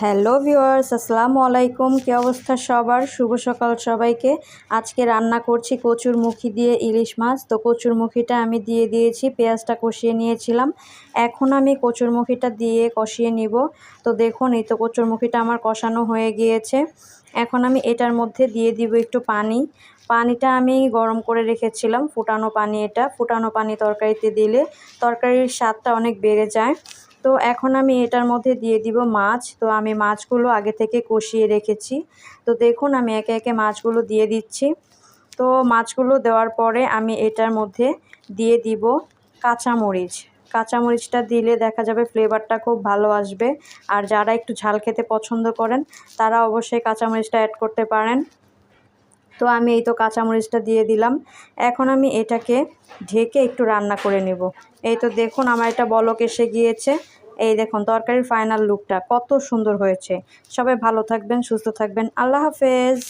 Hello viewers, আসসালামু আলাইকুম। কী অবস্থা সবার? শুভ সকাল সবাইকে। আজকে রান্না করছি কচুরমুখী দিয়ে ইলিশ মাছ। তো কচুরমুখীটা আমি দিয়ে দিয়েছি, পেঁয়াজটা কষিয়ে নিয়েছিলাম। এখন আমি কচুরমুখীটা দিয়ে কষিয়ে নিব। তো দেখুন, এই তো কচুরমুখীটা আমার কষানো হয়ে গিয়েছে। এখন আমি এটার মধ্যে দিয়ে দিব একটু পানি। পানিটা আমি গরম করে রেখেছিলাম, ফুটানো পানি। এটা ফুটানো পানি তরকারিতে দিলে তরকারির স্বাদটা অনেক বেড়ে যায়। তো এখন আমি এটার মধ্যে দিয়ে দিব মাছ। তো আমি মাছগুলো আগে থেকে কষিয়ে রেখেছি। তো দেখুন, আমি একে একে মাছগুলো দিয়ে দিচ্ছি। তো মাছগুলো দেওয়ার পরে আমি এটার মধ্যে দিয়ে দিব কাঁচামরিচ। কাঁচামরিচটা দিলে দেখা যাবে ফ্লেভারটা খুব ভালো আসবে। আর যারা একটু ঝাল খেতে পছন্দ করেন তারা অবশ্যই কাঁচামরিচটা অ্যাড করতে পারেন। তো আমি এই তো কাঁচামরিচটা দিয়ে দিলাম। এখন আমি এটাকে ঢেকে একটু রান্না করে নেব। এই তো দেখুন, আমার এটা বলক এসে গিয়েছে। এই দেখুন তরকারির ফাইনাল লুকটা কত সুন্দর হয়েছে। সবাই ভালো থাকবেন, সুস্থ থাকবেন। আল্লাহ হাফেজ।